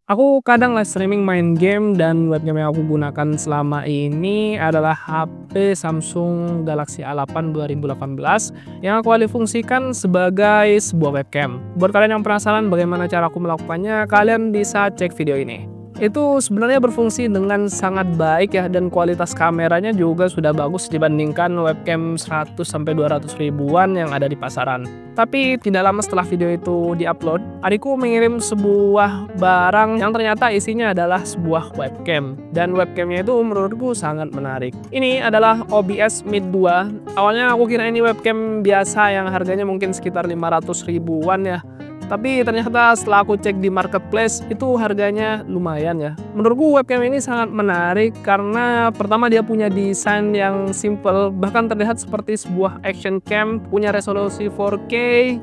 Aku kadang live streaming main game dan webcam yang aku gunakan selama ini adalah HP Samsung Galaxy A8 2018 yang aku alih fungsikan sebagai sebuah webcam. Buat kalian yang penasaran bagaimana cara aku melakukannya, kalian bisa cek video ini. Itu sebenarnya berfungsi dengan sangat baik ya, dan kualitas kameranya juga sudah bagus dibandingkan webcam 100-200 ribuan yang ada di pasaran. Tapi tidak lama setelah video itu diupload, adikku mengirim sebuah barang yang ternyata isinya adalah sebuah webcam. Dan webcamnya itu menurutku sangat menarik. Ini adalah OBS Mid 2. Awalnya aku kira ini webcam biasa yang harganya mungkin sekitar 500 ribuan ya. Tapi ternyata setelah aku cek di marketplace itu harganya lumayan ya. Menurutku webcam ini sangat menarik karena pertama dia punya desain yang simple, bahkan terlihat seperti sebuah action cam, punya resolusi 4K,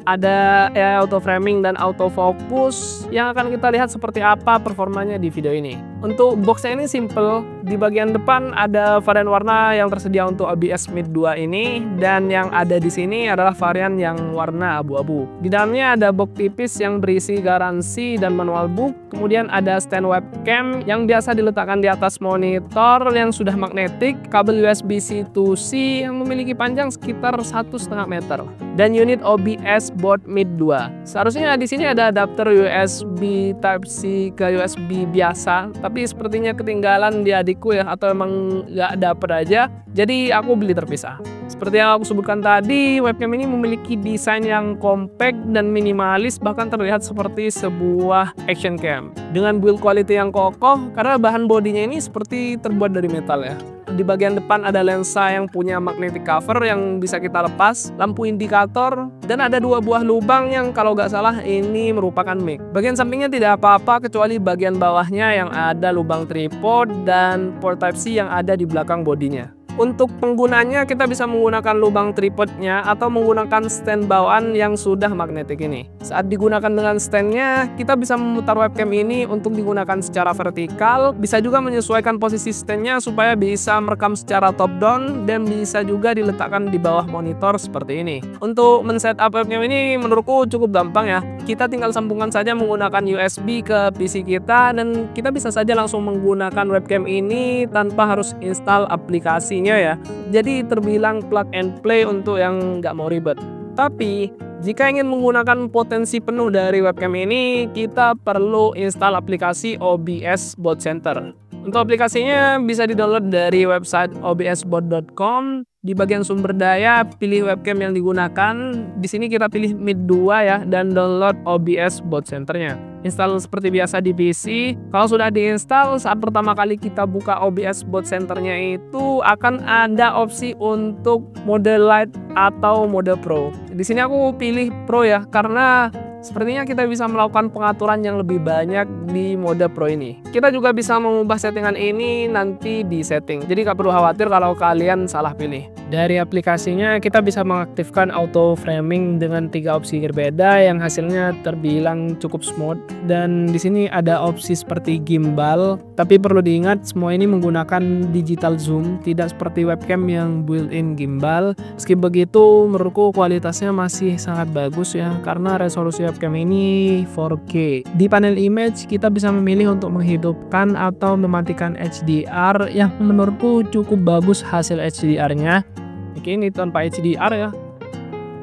ada AI auto framing dan autofocus yang akan kita lihat seperti apa performanya di video ini. Untuk boxnya ini simple, di bagian depan ada varian warna yang tersedia untuk OBS Mid 2 ini, dan yang ada di sini adalah varian yang warna abu-abu. Di dalamnya ada box tipis yang berisi garansi dan manual book, kemudian ada stand webcam yang biasa diletakkan di atas monitor yang sudah magnetik, kabel USB-C to C yang memiliki panjang sekitar 1,5 meter, dan unit OBS board Mid 2. Seharusnya di sini ada adapter USB Type-C ke USB biasa, tapi sepertinya ketinggalan di adikku ya, atau emang nggak dapet aja, jadi aku beli terpisah. Seperti yang aku sebutkan tadi, webcam ini memiliki desain yang compact dan minimalis, bahkan terlihat seperti sebuah action cam dengan build quality yang kokoh karena bahan bodinya ini seperti terbuat dari metal ya. Di bagian depan ada lensa yang punya magnetic cover yang bisa kita lepas, lampu indikator, dan ada 2 buah lubang yang kalau nggak salah ini merupakan mic. Bagian sampingnya tidak apa-apa kecuali bagian bawahnya yang ada lubang tripod dan port Type-C yang ada di belakang bodinya. Untuk penggunanya kita bisa menggunakan lubang tripodnya atau menggunakan stand bawaan yang sudah magnetik ini. Saat digunakan dengan standnya, kita bisa memutar webcam ini untuk digunakan secara vertikal, bisa juga menyesuaikan posisi standnya supaya bisa merekam secara top down, dan bisa juga diletakkan di bawah monitor seperti ini. Untuk men-setup webcam ini menurutku cukup gampang ya. Kita tinggal sambungkan saja menggunakan USB ke PC kita, dan kita bisa saja langsung menggunakan webcam ini tanpa harus install aplikasi ya. Jadi terbilang plug and play untuk yang nggak mau ribet. Tapi jika ingin menggunakan potensi penuh dari webcam ini, kita perlu install aplikasi OBS Bot Center. Untuk aplikasinya bisa di-download dari website obsbot.com. Di bagian sumber daya, pilih webcam yang digunakan. Di sini kita pilih Mid 2 ya, dan download OBS Bot Center-nya. Install seperti biasa di PC. Kalau sudah diinstal, saat pertama kali kita buka OBS Bot Center-nya itu akan ada opsi untuk mode light atau mode pro. Di sini aku pilih pro ya, karena sepertinya kita bisa melakukan pengaturan yang lebih banyak di mode pro ini. Kita juga bisa mengubah settingan ini nanti di setting. Jadi gak perlu khawatir kalau kalian salah pilih. Dari aplikasinya kita bisa mengaktifkan auto framing dengan 3 opsi berbeda yang hasilnya terbilang cukup smooth. Dan di sini ada opsi seperti gimbal, tapi perlu diingat semua ini menggunakan digital zoom, tidak seperti webcam yang built-in gimbal. Meski begitu, menurutku kualitasnya masih sangat bagus ya, karena resolusi webcam ini 4K. Di panel image kita bisa memilih untuk menghidupkan atau mematikan HDR yang menurutku cukup bagus hasil HDR-nya. Oke, ini tanpa HDR ya.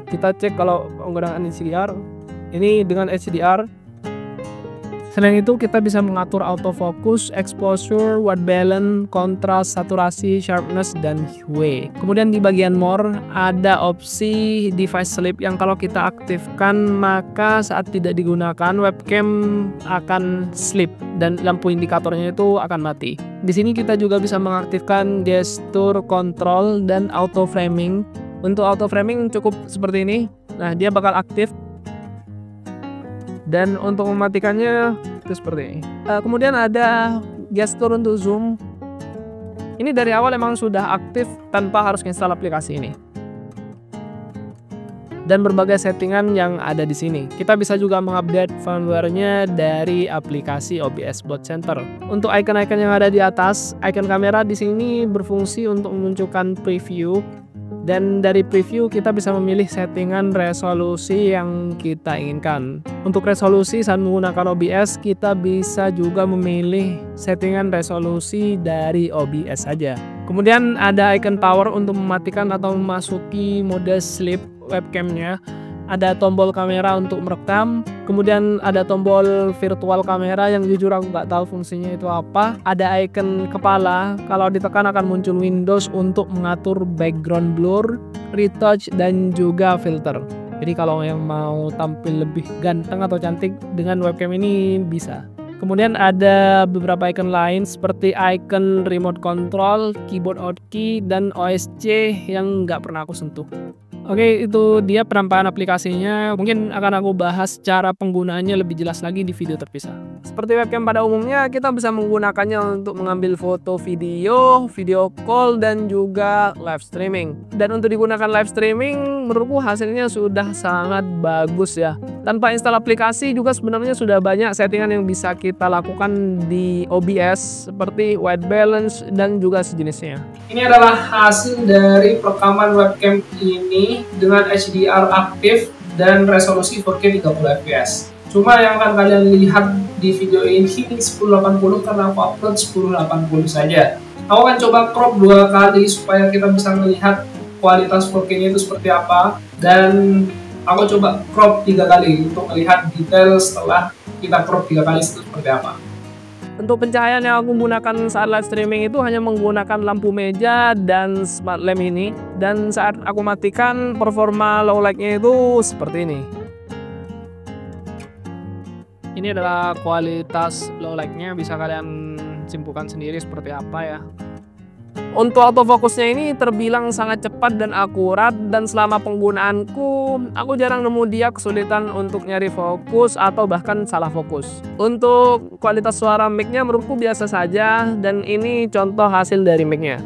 Kita cek kalau menggunakan HDR. Ini dengan HDR. Selain itu kita bisa mengatur autofocus, exposure, white balance, kontras, saturasi, sharpness, dan hue. Kemudian di bagian more ada opsi device sleep yang kalau kita aktifkan maka saat tidak digunakan webcam akan sleep dan lampu indikatornya itu akan mati. Di sini kita juga bisa mengaktifkan gesture control dan auto framing. Untuk auto framing cukup seperti ini. Nah, dia bakal aktif. Dan untuk mematikannya itu seperti ini. Kemudian ada gesture untuk zoom. Ini dari awal emang sudah aktif tanpa harus install aplikasi ini. Dan berbagai settingan yang ada di sini. Kita bisa juga mengupdate firmware-nya dari aplikasi OBS Bot Center. Untuk icon-icon yang ada di atas, icon kamera di sini berfungsi untuk menunjukkan preview. Dan dari preview kita bisa memilih settingan resolusi yang kita inginkan. Untuk resolusi saat menggunakan OBS, kita bisa juga memilih settingan resolusi dari OBS saja. Kemudian ada icon power untuk mematikan atau memasuki mode sleep webcamnya. Ada tombol kamera untuk merekam, kemudian ada tombol virtual kamera yang jujur aku nggak tahu fungsinya itu apa. Ada icon kepala, kalau ditekan akan muncul Windows untuk mengatur background blur, retouch, dan juga filter. Jadi kalau yang mau tampil lebih ganteng atau cantik dengan webcam ini bisa. Kemudian ada beberapa icon lain seperti icon remote control, keyboard hotkey, dan OSC yang nggak pernah aku sentuh. Oke, itu dia penampakan aplikasinya. Mungkin akan aku bahas cara penggunaannya lebih jelas lagi di video terpisah. Seperti webcam pada umumnya, kita bisa menggunakannya untuk mengambil foto video call, dan juga live streaming. Dan untuk digunakan live streaming, menurutku hasilnya sudah sangat bagus ya. Tanpa install aplikasi juga sebenarnya sudah banyak settingan yang bisa kita lakukan di OBS seperti white balance dan juga sejenisnya. Ini adalah hasil dari perekaman webcam ini dengan HDR aktif dan resolusi 4K 30 fps. Cuma yang akan kalian lihat di video ini 1080 karena aku upload 1080 saja. Aku akan coba crop 2 kali supaya kita bisa melihat kualitas 4K-nya itu seperti apa, dan aku coba crop 3 kali untuk melihat detail setelah kita crop 3 kali itu seperti apa. Untuk pencahayaan yang aku gunakan saat live streaming itu hanya menggunakan lampu meja dan smart lamp ini. Dan saat aku matikan, performa low light-nya itu seperti ini. Ini adalah kualitas low light-nya, bisa kalian simpulkan sendiri seperti apa ya. Untuk autofokusnya ini terbilang sangat cepat dan akurat, dan selama penggunaanku aku jarang nemu dia kesulitan untuk nyari fokus atau bahkan salah fokus. Untuk kualitas suara mic-nya menurutku biasa saja, dan ini contoh hasil dari mic-nya.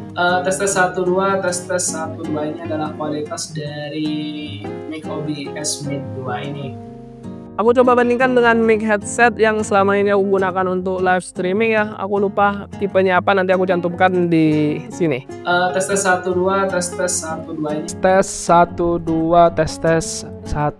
Tes 1 2, tes 1 2 ini adalah kualitas dari mic OBS Mic 2 ini. Aku coba bandingkan dengan mic headset yang selama ini aku gunakan untuk live streaming ya. Aku lupa tipenya apa, nanti aku cantumkan di sini. Tes 1 2, tes 1 2 ini. Tes 1 2, tes 1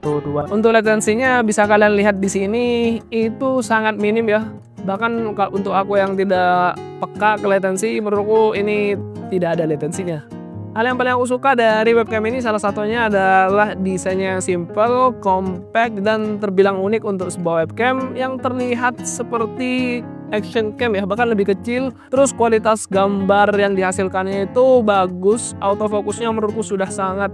2. Untuk latensinya bisa kalian lihat di sini itu sangat minim ya. Bahkan untuk aku yang tidak peka ke latensi, menurutku ini tidak ada latensinya. Hal yang paling aku suka dari webcam ini salah satunya adalah desainnya yang simple, compact, dan terbilang unik untuk sebuah webcam yang terlihat seperti action cam ya, bahkan lebih kecil. Terus kualitas gambar yang dihasilkannya itu bagus, autofokusnya menurutku sudah sangat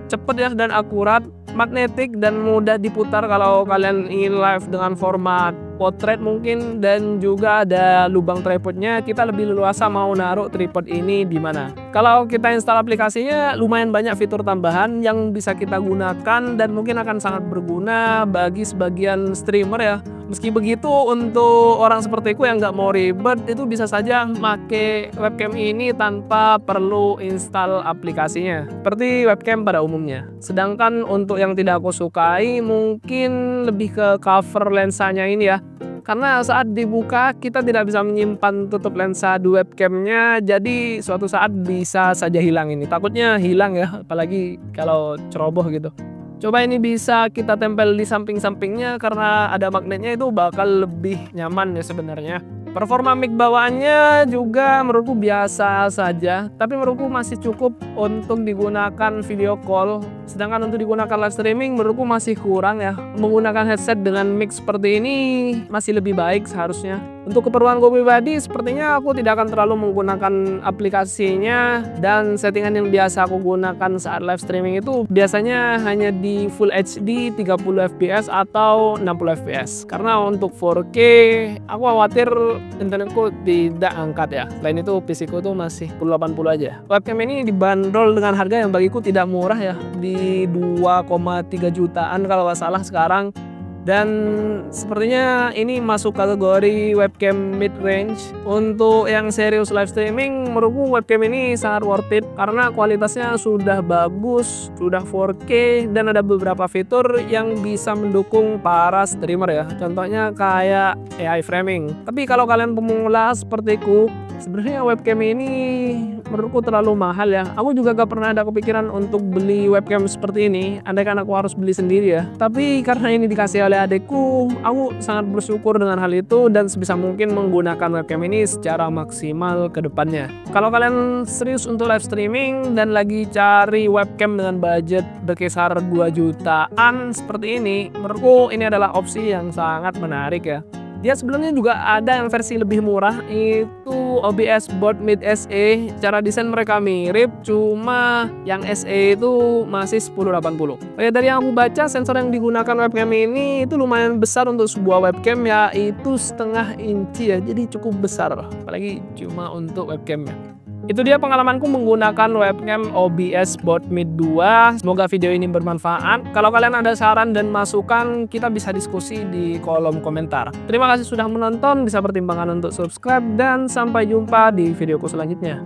cepat ya dan akurat, magnetik dan mudah diputar kalau kalian ingin live dengan format potret mungkin, dan juga ada lubang tripodnya, kita lebih leluasa mau naruh tripod ini di mana. Kalau kita install aplikasinya lumayan banyak fitur tambahan yang bisa kita gunakan dan mungkin akan sangat berguna bagi sebagian streamer ya. Meski begitu, untuk orang sepertiku yang nggak mau ribet itu bisa saja pakai webcam ini tanpa perlu install aplikasinya seperti webcam pada umumnya. Sedangkan untuk yang tidak aku sukai mungkin lebih ke cover lensanya ini ya, karena saat dibuka kita tidak bisa menyimpan tutup lensa di webcamnya, jadi suatu saat bisa saja hilang ini. Takutnya hilang ya, apalagi kalau ceroboh gitu. Coba ini bisa kita tempel di samping-sampingnya, karena ada magnetnya itu bakal lebih nyaman ya sebenarnya. Performa mic bawaannya juga menurutku biasa saja, tapi menurutku masih cukup untuk digunakan video call. Sedangkan untuk digunakan live streaming menurutku masih kurang ya. Menggunakan headset dengan mic seperti ini masih lebih baik seharusnya. Untuk keperluanku pribadi, sepertinya aku tidak akan terlalu menggunakan aplikasinya, dan settingan yang biasa aku gunakan saat live streaming itu biasanya hanya di Full HD 30 fps atau 60 fps. Karena untuk 4K aku khawatir internetku tidak angkat ya. Selain itu PC ku tuh masih 1080 aja. Webcam ini dibanderol dengan harga yang bagiku tidak murah ya, di 2,3 jutaan kalau nggak salah sekarang. Dan sepertinya ini masuk kategori webcam mid range. Untuk yang serius live streaming, menurutku webcam ini sangat worth it karena kualitasnya sudah bagus, sudah 4K, dan ada beberapa fitur yang bisa mendukung para streamer ya. Contohnya kayak AI framing. Tapi kalau kalian pemula sepertiku, sebenarnya webcam ini menurutku terlalu mahal ya. Aku juga gak pernah ada kepikiran untuk beli webcam seperti ini, andaikan aku harus beli sendiri ya. Tapi karena ini dikasih oleh adekku, aku sangat bersyukur dengan hal itu dan sebisa mungkin menggunakan webcam ini secara maksimal ke depannya. Kalau kalian serius untuk live streaming dan lagi cari webcam dengan budget berkisar 2 jutaan seperti ini, menurutku ini adalah opsi yang sangat menarik ya. Dia sebelumnya juga ada yang versi lebih murah, itu OBS Board Mid SE. Cara desain mereka mirip, cuma yang SE itu masih 1080. Oke, dari yang aku baca, sensor yang digunakan webcam ini itu lumayan besar untuk sebuah webcam, yaitu 1/2 inci ya, jadi cukup besar, apalagi cuma untuk webcamnya. Itu dia pengalamanku menggunakan webcam OBS Board Mid 2. Semoga video ini bermanfaat. Kalau kalian ada saran dan masukan, kita bisa diskusi di kolom komentar. Terima kasih sudah menonton, bisa pertimbangkan untuk subscribe, dan sampai jumpa di videoku selanjutnya.